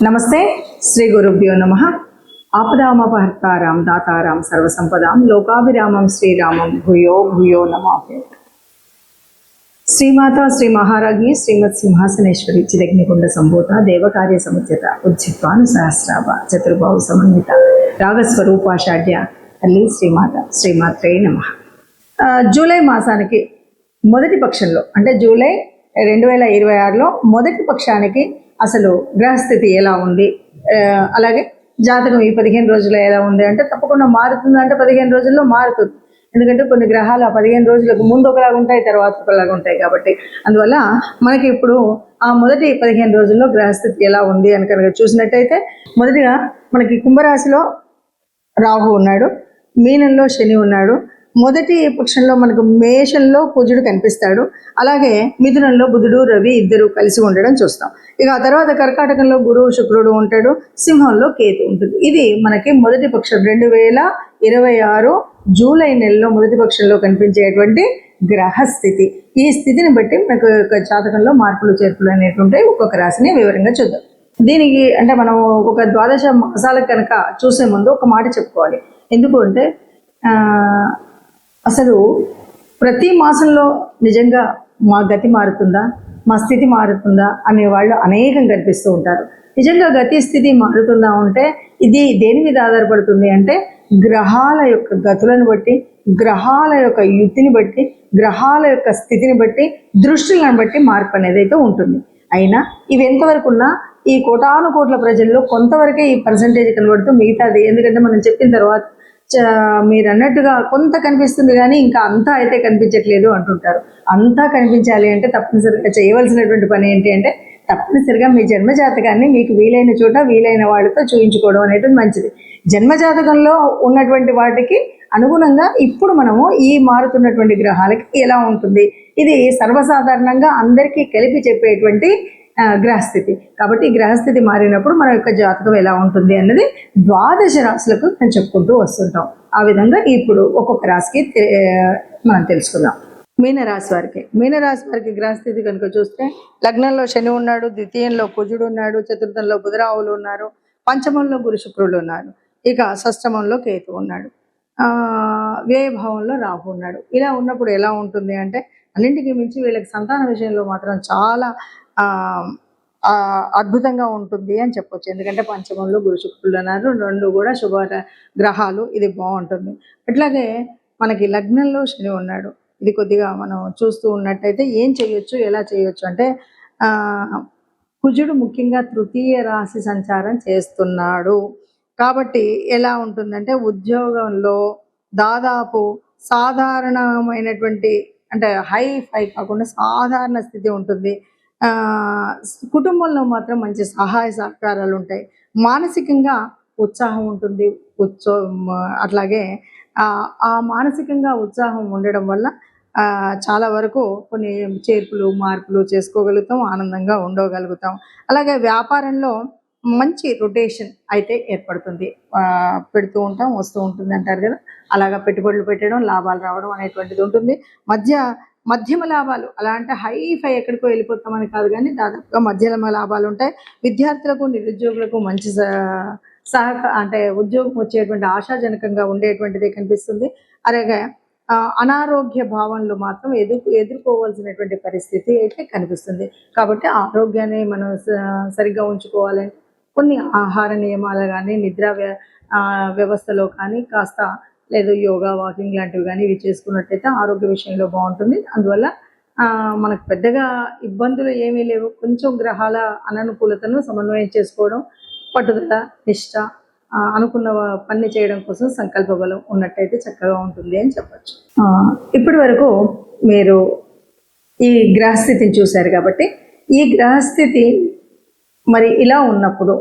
నమస్తే. శ్రీ గురుభ్యో నమః. ఆపదామపహర్తారాం దాతారాం సర్వసంపదాం లోకాభిరామం శ్రీరామం భూయో భూయో నమామి. శ్రీమాత శ్రీ మహారాజ్ఞి శ్రీమత్ సింహాసనేశ్వరి చిదగ్నికుండ సంభూత దేవకార్య సముద్యత ఉజ్జిత్వాను సహస్రాభ చతుర్బాహు సమన్విత రాగస్వరూపాషాఢ్య తల్లి శ్రీమాత శ్రీమాత్రే నమః. జూలై మాసానికి మొదటి పక్షంలో అంటే జూలై 2026లో మొదటి పక్షానికి అసలు గ్రహస్థితి ఎలా ఉంది, అలాగే జాతకం ఈ 15 రోజుల్లో ఎలా ఉంది అంటే తప్పకుండా మారుతుంది. అంటే 15 రోజుల్లో మారుతుంది. ఎందుకంటే కొన్ని గ్రహాలు ఆ 15 రోజులకు ముందు ఒకలాగా ఉంటాయి, తర్వాత ఒకలాగా ఉంటాయి. కాబట్టి అందువల్ల మనకి ఇప్పుడు ఆ మొదటి 15 రోజుల్లో గ్రహస్థితి ఎలా ఉంది అని కనుక చూసినట్టయితే, మొదటిగా మనకి కుంభరాశిలో రాహు ఉన్నాడు, మీనంలో శని ఉన్నాడు, మొదటి పక్షంలో మనకు మేషంలో కుజుడు కనిపిస్తాడు, అలాగే మిథునంలో బుధుడు రవి ఇద్దరు కలిసి ఉండడం చూస్తాం. ఇక ఆ తర్వాత కర్కాటకంలో గురువు శుక్రుడు ఉంటాడు, సింహంలో కేతు ఉంటుంది. ఇది మనకి మొదటి పక్షం 2026 జూలై నెలలో మొదటి పక్షంలో కనిపించేటువంటి గ్రహస్థితి. ఈ స్థితిని బట్టి మనకు జాతకంలో మార్పులు చేర్పులు అనేటువంటివి ఒక్కొక్క రాశిని వివరంగా చూద్దాం. దీనికి అంటే మనం ఒక ద్వాదశ మాసాలకు కనుక చూసే ముందు ఒక మాట చెప్పుకోవాలి. ఎందుకు అంటే అసలు ప్రతి మాసంలో నిజంగా మా గతి మారుతుందా, మా స్థితి మారుతుందా అనేవాళ్ళు అనేకం కనిపిస్తూ ఉంటారు. నిజంగా గతి స్థితి మారుతుందా అంటే ఇది దేని మీద ఆధారపడుతుంది అంటే గ్రహాల యొక్క గతులను బట్టి, గ్రహాల యొక్క యుతిని బట్టి, గ్రహాల యొక్క స్థితిని బట్టి, దృష్టిలను బట్టి మార్పు అనేది అయితే ఉంటుంది. అయినా ఇవి ఎంతవరకు ఉన్నా ఈ కోటాను కోట్ల ప్రజల్లో కొంతవరకే ఈ పర్సంటేజ్ కనబడుతూ మిగతాది, ఎందుకంటే మనం చెప్పిన తర్వాత మీరు అన్నట్టుగా కొంత కనిపిస్తుంది కానీ ఇంకా అంతా అయితే కనిపించట్లేదు అంటుంటారు. అంతా కనిపించాలి అంటే తప్పనిసరిగా చేయవలసినటువంటి పని ఏంటి అంటే తప్పనిసరిగా మీ జన్మజాతకాన్ని మీకు వీలైన చోట వీలైన వాళ్ళతో చూయించుకోవడం అనేది మంచిది. జన్మజాతకంలో ఉన్నటువంటి వాటికి అనుగుణంగా ఇప్పుడు మనము ఈ మారుతున్నటువంటి గ్రహాలకి ఎలా ఉంటుంది, ఇది సర్వసాధారణంగా అందరికీ కలిపి చెప్పేటువంటి గ్రహస్థితి. కాబట్టి గ్రహస్థితి మారినప్పుడు మన యొక్క జాతకం ఎలా ఉంటుంది అన్నది ద్వాదశ రాశులకు మనం చెప్పుకుంటూ వస్తుంటాం. ఆ విధంగా ఇప్పుడు ఒక్కొక్క రాశికి మనం తెలుసుకుందాం. మీనరాశి వారికి గ్రహస్థితి కనుక చూస్తే లగ్నంలో శని ఉన్నాడు, ద్వితీయంలో కుజుడు ఉన్నాడు, చతుర్థంలో బుధరాహులు ఉన్నారు, పంచమంలో గురు శుక్రుడు ఉన్నారు, ఇక షష్టమంలో కేతు ఉన్నాడు, వ్యయభావంలో రాహు ఉన్నాడు. ఇలా ఉన్నప్పుడు ఎలా ఉంటుంది అంటే అన్నింటికి మించి వీళ్ళకి సంతాన విషయంలో మాత్రం చాలా అద్భుతంగా ఉంటుంది అని చెప్పొచ్చు. ఎందుకంటే పంచమంలో గురు శుక్రులు అన్నారు, రెండు కూడా శుభ గ్రహాలు, ఇది బాగుంటుంది. అట్లాగే మనకి లగ్నంలో శని ఉన్నాడు. ఇది కొద్దిగా మనం చూస్తూ ఉన్నట్టయితే ఏం చేయొచ్చు, ఎలా చేయొచ్చు అంటే కుజుడు ముఖ్యంగా తృతీయ రాశి సంచారం చేస్తున్నాడు. కాబట్టి ఎలా ఉంటుందంటే ఉద్యోగంలో దాదాపు సాధారణమైనటువంటి అంటే హై కాకుండా సాధారణ స్థితి ఉంటుంది. కుటుంబంలో మాత్రం మంచి సహాయ సహకారాలు ఉంటాయి, మానసికంగా ఉత్సాహం ఉంటుంది. అట్లాగే ఆ మానసికంగా ఉత్సాహం ఉండడం వల్ల చాలా వరకు కొన్ని చేర్పులు మార్పులు చేసుకోగలుగుతాం, ఆనందంగా ఉండగలుగుతాం. అలాగే వ్యాపారంలో మంచి రొటేషన్ అయితే ఏర్పడుతుంది, పెడుతూ ఉంటాం వస్తూ ఉంటుంది అంటారు కదా, అలాగా పెట్టుబడులు పెట్టడం లాభాలు రావడం అనేటువంటిది ఉంటుంది. మధ్యమ లాభాలు, అలా అంటే హై ఎక్కడికో వెళ్ళిపోతామని కాదు కానీ దాదాపుగా మధ్యమ లాభాలు ఉంటాయి. విద్యార్థులకు నిరుద్యోగులకు మంచి అంటే ఉద్యోగం వచ్చేటువంటి ఆశాజనకంగా ఉండేటువంటిది కనిపిస్తుంది. అలాగే అనారోగ్య భావనలు మాత్రం ఎదుర్కోవాల్సినటువంటి పరిస్థితి అయితే కనిపిస్తుంది. కాబట్టి ఆరోగ్యాన్ని మనం సరిగ్గా ఉంచుకోవాలంటే కొన్ని ఆహార నియమాలు కానీ నిద్ర వ్యవస్థలో కానీ కాస్త లేదు యోగా వాకింగ్ లాంటివి కానీ ఇవి చేసుకున్నట్టయితే ఆరోగ్య విషయంలో బాగుంటుంది. అందువల్ల మనకు పెద్దగా ఇబ్బందులు ఏమీ లేవు. కొంచెం గ్రహాల అననుకూలతను సమన్వయం చేసుకోవడం, పట్టుదల, నిష్ట, అనుకున్న పని చేయడం కోసం సంకల్ప బలం ఉన్నట్టయితే చక్కగా ఉంటుంది అని చెప్పచ్చు. ఇప్పటి వరకు మీరు ఈ గ్రహస్థితిని చూశారు కాబట్టి ఈ గ్రహస్థితి మరి ఇలా ఉన్నప్పుడు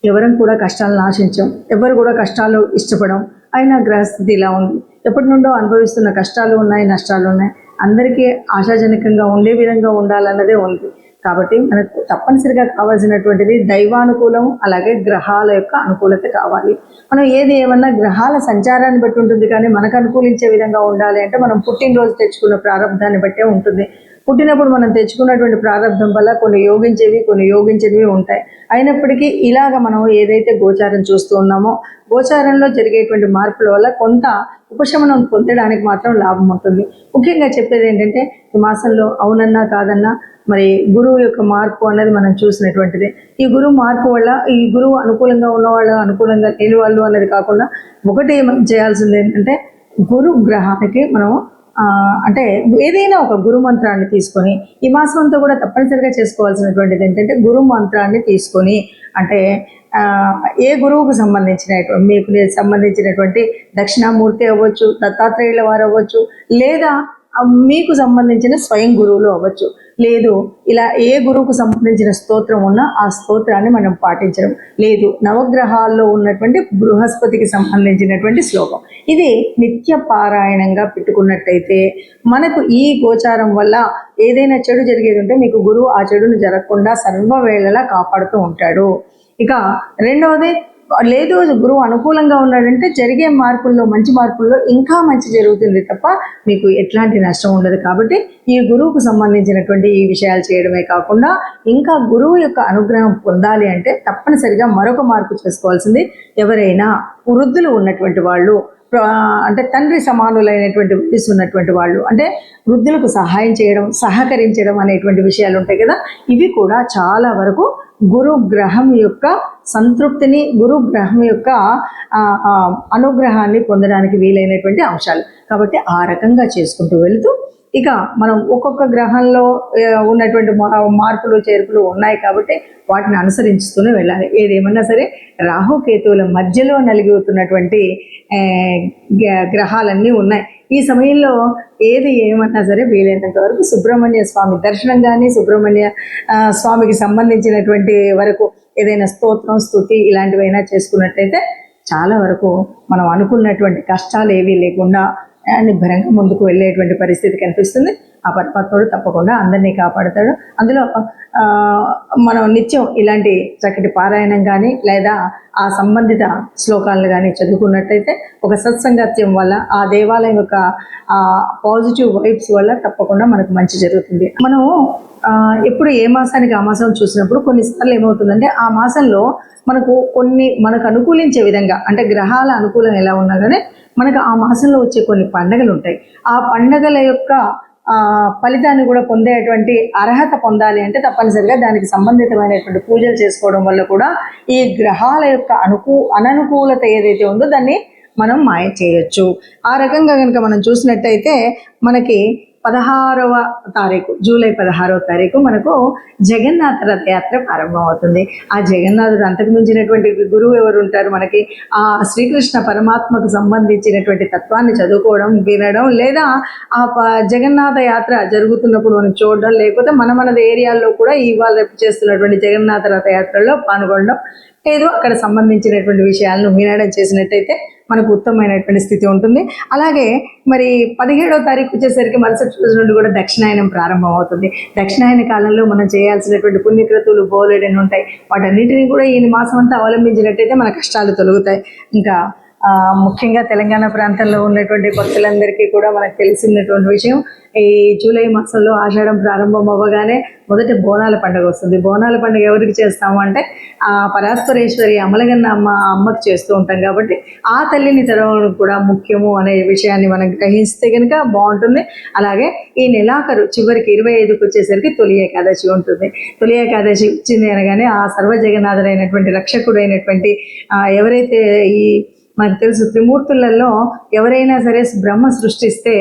ఎవరం కూడా కష్టాలను ఆశించాం, ఎవరు కూడా కష్టాలు ఇష్టపడం, అయినా గ్రహస్థితి ఇలా ఉంది. ఎప్పటి నుండో అనుభవిస్తున్న కష్టాలు ఉన్నాయి, నష్టాలు ఉన్నాయి, అందరికీ ఆశాజనకంగా ఉండే విధంగా ఉండాలన్నదే ఉంది. కాబట్టి మనకు తప్పనిసరిగా కావాల్సినటువంటిది దైవానుకూలం, అలాగే గ్రహాల యొక్క అనుకూలత కావాలి. మనం ఏది ఏమన్నా గ్రహాల సంచారాన్ని బట్టి ఉంటుంది, కానీ మనకు అనుకూలించే విధంగా ఉండాలి అంటే మనం పుట్టినరోజు తెచ్చుకున్న ప్రారంభాన్ని బట్టే ఉంటుంది. పుట్టినప్పుడు మనం తెచ్చుకున్నటువంటి ప్రారంభం వల్ల కొన్ని యోగించేవి కొన్ని యోగించేవి ఉంటాయి. అయినప్పటికీ ఇలాగ మనం ఏదైతే గోచారం చూస్తూ ఉన్నామో గోచారంలో జరిగేటువంటి మార్పుల వల్ల కొంత ఉపశమనం పొందడానికి మాత్రం లాభం ఉంటుంది. ముఖ్యంగా చెప్పేది ఏంటంటే ఈ మాసంలో అవునన్నా కాదన్నా మరి గురువు యొక్క మార్పు అన్నది మనం చూసినటువంటిది. ఈ గురువు మార్పు వల్ల ఈ గురువు అనుకూలంగా ఉన్నవాళ్ళు అనుకూలంగా లేని వాళ్ళు అన్నది కాకుండా ఒకటి మనం చేయాల్సింది ఏంటంటే గురు గ్రహానికి మనం అంటే ఏదైనా ఒక గురు మంత్రాన్ని తీసుకొని ఈ మాసం అంతా కూడా తప్పనిసరిగా చేసుకోవాల్సినటువంటిది ఏంటంటే గురు మంత్రాన్ని తీసుకొని అంటే ఏ గురువుకు సంబంధించినటువంటి మీకు సంబంధించినటువంటి దక్షిణామూర్తి అవ్వచ్చు, దత్తాత్రేయుల వారు అవ్వచ్చు, లేదా మీకు సంబంధించిన స్వయం గురువులు అవ్వచ్చు, లేదు ఇలా ఏ గురువుకు సంబంధించిన స్తోత్రం ఉన్నా ఆ స్తోత్రాన్ని మనం పాటించడం, లేదు నవగ్రహాల్లో ఉన్నటువంటి బృహస్పతికి సంబంధించినటువంటి శ్లోకం ఇది నిత్య పారాయణంగా పెట్టుకున్నట్టయితే మనకు ఈ గోచారం వల్ల ఏదైనా చెడు జరిగేది ఉంటే మీకు గురువు ఆ చెడును జరగకుండా సర్వవేళలా కాపాడుతూ ఉంటాడు. ఇక రెండవది లేదు గురువు అనుకూలంగా ఉన్నాడంటే జరిగే మార్పుల్లో మంచి మార్పుల్లో ఇంకా మంచి జరుగుతుంది తప్ప మీకు ఎట్లాంటి నష్టం ఉండదు. కాబట్టి ఈ గురువుకు సంబంధించినటువంటి ఈ విషయాలు చేయడమే కాకుండా ఇంకా గురువు యొక్క అనుగ్రహం పొందాలి అంటే తప్పనిసరిగా మరొక మార్పు చేసుకోవాల్సింది ఎవరైనా వృద్ధులు ఉన్నటువంటి వాళ్ళు అంటే తండ్రి సమానులైనటువంటి వయసు ఉన్నటువంటి వాళ్ళు అంటే వృద్ధులకు సహాయం చేయడం సహకరించడం అనేటువంటి విషయాలు ఉంటాయి కదా, ఇవి కూడా చాలా వరకు గురు గ్రహం యొక్క సంతృప్తిని గురు గ్రహం యొక్క అనుగ్రహాన్ని పొందడానికి వీలైనటువంటి అంశాలు. కాబట్టి ఆ రకంగా చేసుకుంటూ వెళుతూ ఇక మనం ఒక్కొక్క గ్రహంలో ఉన్నటువంటి మార్పులు చేర్పులు ఉన్నాయి కాబట్టి వాటిని అనుసరిస్తూనే వెళ్ళాలి. ఏదేమన్నా సరే రాహుకేతువుల మధ్యలో నలిగిపోతున్నటువంటి గ్రహాలన్నీ ఉన్నాయి. ఈ సమయంలో ఏది ఏమన్నా సరే వీలైనంత వరకు సుబ్రహ్మణ్య స్వామి దర్శనం కానీ సుబ్రహ్మణ్య స్వామికి సంబంధించినటువంటి వరకు ఏదైనా స్తోత్రం స్తుతి ఇలాంటివైనా చేసుకున్నట్టయితే చాలా వరకు మనం అనుకున్నటువంటి కష్టాలు ఏవీ లేకుండా నిబ్బరంగా ముందుకు వెళ్ళేటువంటి పరిస్థితి కనిపిస్తుంది. ఆ పరమాత్ముడు తప్పకుండా అందరినీ కాపాడుతాడు. అందులో మనం నిత్యం ఇలాంటి చక్కటి పారాయణం కానీ లేదా ఆ సంబంధిత శ్లోకాలను కానీ చదువుకున్నట్టయితే ఒక సత్సంగత్యం వల్ల ఆ దేవాలయం యొక్క పాజిటివ్ వైబ్స్ వల్ల తప్పకుండా మనకు మంచి జరుగుతుంది. మనము ఎప్పుడు ఏ మాసానికి ఆ మాసం చూసినప్పుడు కొన్నిసార్లు ఏమవుతుందంటే ఆ మాసంలో మనకు అనుకూలించే విధంగా అంటే గ్రహాల అనుకూలం ఎలా ఉన్నా కానీ మనకు ఆ మాసంలో వచ్చే కొన్ని పండగలు ఉంటాయి. ఆ పండగల యొక్క ఫలితాన్ని కూడా పొందేటువంటి అర్హత పొందాలి అంటే తప్పనిసరిగా దానికి సంబంధితమైనటువంటి పూజలు చేసుకోవడం వల్ల కూడా ఈ గ్రహాల యొక్క అననుకూలత ఏదైతే ఉందో దాన్ని మనం మాయ చేయొచ్చు. ఆ రకంగా కనుక మనం చూసినట్టయితే మనకి 16వ తారీఖు జూలై 16వ తారీఖు మనకు జగన్నాథ రథయాత్ర ప్రారంభమవుతుంది. ఆ జగన్నాథుడు అంతకు మించినటువంటి గురువు ఎవరు ఉంటారు మనకి? ఆ శ్రీకృష్ణ పరమాత్మకు సంబంధించినటువంటి తత్వాన్ని చదువుకోవడం వినడం లేదా ఆ జగన్నాథ యాత్ర జరుగుతున్నప్పుడు మనం చూడడం లేకపోతే మన ఏరియాల్లో కూడా ఇవాళ రేపు చేస్తున్నటువంటి జగన్నాథ రథయాత్రలో పాల్గొనడం ఏదో అక్కడ సంబంధించినటువంటి విషయాలను వినడం చేసినట్టయితే మనకు ఉత్తమమైనటువంటి స్థితి ఉంటుంది. అలాగే మరి 17వ తారీఖు వచ్చేసరికి మరుసటి రోజు నుండి కూడా దక్షిణాయనం ప్రారంభం అవుతుంది. దక్షిణాయన కాలంలో మనం చేయాల్సినటువంటి పుణ్యక్రతువులు బోలెడని ఉంటాయి. వాటన్నిటినీ కూడా ఈ మాసం అంతా అవలంబించినట్టయితే మన కష్టాలు తొలగుతాయి. ఇంకా ముఖ్యంగా తెలంగాణ ప్రాంతంలో ఉన్నటువంటి భక్తులందరికీ కూడా మనకు తెలిసినటువంటి విషయం ఈ జూలై మాసంలో ఆషాఢం ప్రారంభం అవ్వగానే మొదటి బోనాల పండుగ వస్తుంది. బోనాల పండుగ ఎవరికి చేస్తాము అంటే ఆ పరాత్పరేశ్వరి అమలగన్న అమ్మకి చేస్తూ ఉంటాం. కాబట్టి ఆ తల్లిని తెరవడం కూడా ముఖ్యము అనే విషయాన్ని మనం గ్రహిస్తే కనుక బాగుంటుంది. అలాగే ఈ నెలాఖరు చివరికి 25కి వచ్చేసరికి తొలి ఏకాదశి ఉంటుంది. తొలి ఏకాదశి వచ్చింది అనగానే ఆ సర్వజగన్నాథుడైనటువంటి రక్షకుడైనటువంటి ఎవరైతే ఈ మనకు తెలుసు త్రిమూర్తులలో ఎవరైనా సరే బ్రహ్మ సృష్టిస్తే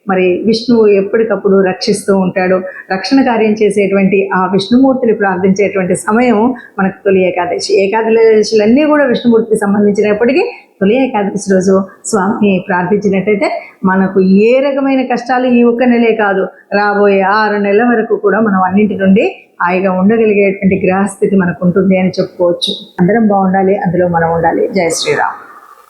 మరి విష్ణువు ఎప్పటికప్పుడు రక్షిస్తూ ఉంటాడు. రక్షణ కార్యం చేసేటువంటి ఆ విష్ణుమూర్తిని ప్రార్థించేటువంటి సమయం మనకు తొలి ఏకాదశి. ఏకాదశులన్నీ కూడా విష్ణుమూర్తికి సంబంధించినప్పటికీ తొలి ఏకాదశి రోజు స్వామిని ప్రార్థించినట్టయితే మనకు ఏ రకమైన కష్టాలు ఈ ఒక్క నెలే కాదు రాబోయే 6 నెలల వరకు కూడా మనం అన్నింటి నుండి హాయిగా ఉండగలిగేటువంటి గ్రహస్థితి మనకు ఉంటుంది అని చెప్పుకోవచ్చు. అందరం బాగుండాలి, అందులో మనం ఉండాలి. జై శ్రీరామ్.